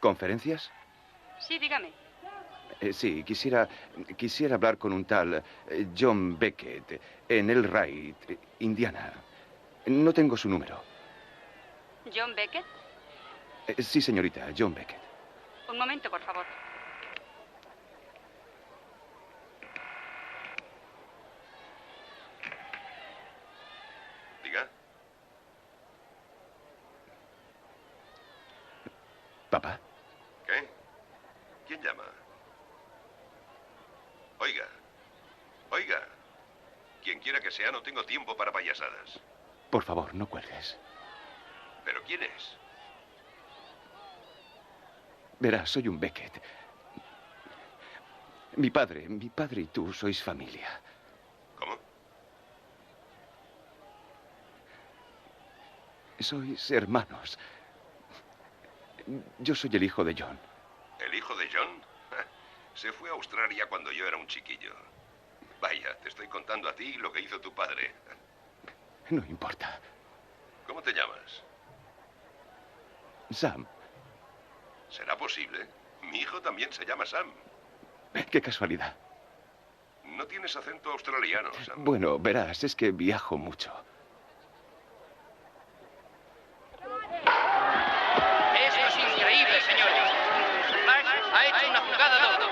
¿Conferencias? Sí, dígame. Sí, quisiera hablar con un tal John Beckett en El Wright, Indiana. No tengo su número. ¿John Beckett? Sí, señorita, John Beckett. Un momento, por favor. Diga. ¿Papá? ¿Qué? ¿Quién llama? Oiga. Oiga. Quien quiera que sea, no tengo tiempo para payasadas. Por favor, no cuelgues. ¿Pero quién es? Verás, soy un Beckett. Mi padre y tú sois familia. ¿Cómo? Sois hermanos. Yo soy el hijo de John. ¿El hijo de John? Se fue a Australia cuando yo era un chiquillo. Vaya, te estoy contando a ti lo que hizo tu padre. No importa. ¿Cómo te llamas? Sam. ¿Será posible? Mi hijo también se llama Sam. Qué casualidad. No tienes acento australiano, Sam. Bueno, verás, es que viajo mucho. Eso es increíble, señores. Bash ha hecho una jugada doble.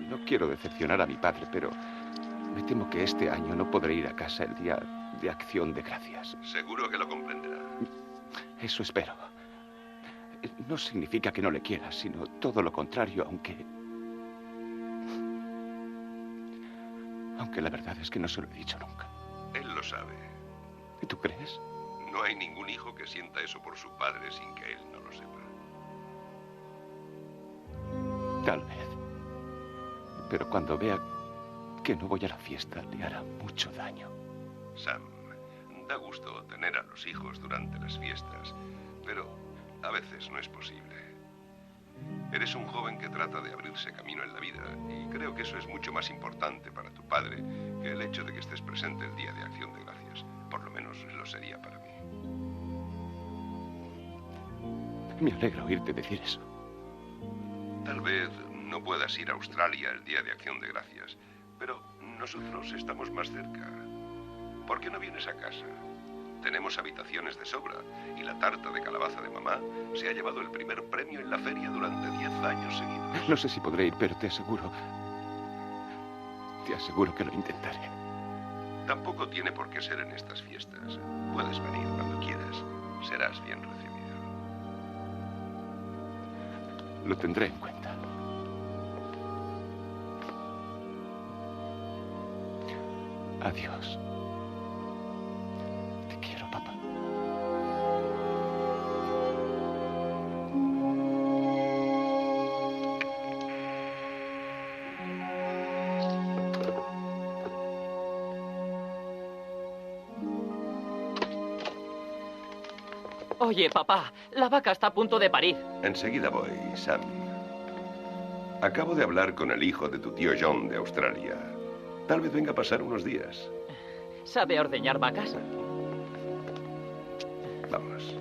No quiero decepcionar a mi padre, pero me temo que este año no podré ir a casa el día de Acción de Gracias. Seguro que lo comprenderá. Eso espero. No significa que no le quiera, sino todo lo contrario, aunque la verdad es que no se lo he dicho nunca. Él lo sabe. ¿Tú crees? No hay ningún hijo que sienta eso por su padre sin que él no lo sepa. Tal vez. Pero cuando vea que no voy a la fiesta, le hará mucho daño. Sam, da gusto tener a los hijos durante las fiestas, pero a veces no es posible. Eres un joven que trata de abrirse camino en la vida y creo que eso es mucho más importante para tu padre que el hecho de que estés presente el Día de Acción de Gracias. Por lo menos lo sería para mí. Me alegra oírte decir eso. Tal vez no puedas ir a Australia el Día de Acción de Gracias, pero nosotros estamos más cerca. ¿Por qué no vienes a casa? Tenemos habitaciones de sobra y la tarta de calabaza de mamá se ha llevado el primer premio en la feria durante 10 años seguidos. No sé si podré ir, pero te aseguro que lo intentaré. Tampoco tiene por qué ser en estas fiestas. Puedes venir cuando quieras. Serás bien recibido. Lo tendré en cuenta. Adiós. Te quiero, papá. Oye, papá, la vaca está a punto de parir. Enseguida voy, Sam. Acabo de hablar con el hijo de tu tío John de Australia. Tal vez venga a pasar unos días. ¿Sabe ordeñar vacas? Vamos.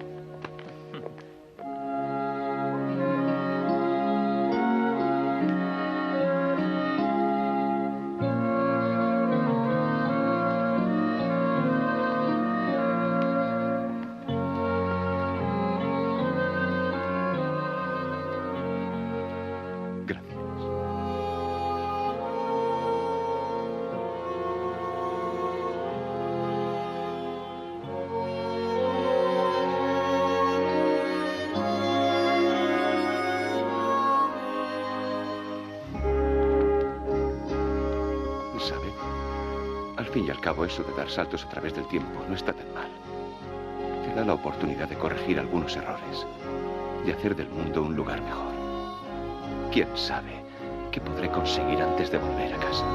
¿Sabe? Al fin y al cabo, eso de dar saltos a través del tiempo no está tan mal. Te da la oportunidad de corregir algunos errores, de hacer del mundo un lugar mejor. ¿Quién sabe qué podré conseguir antes de volver a casa?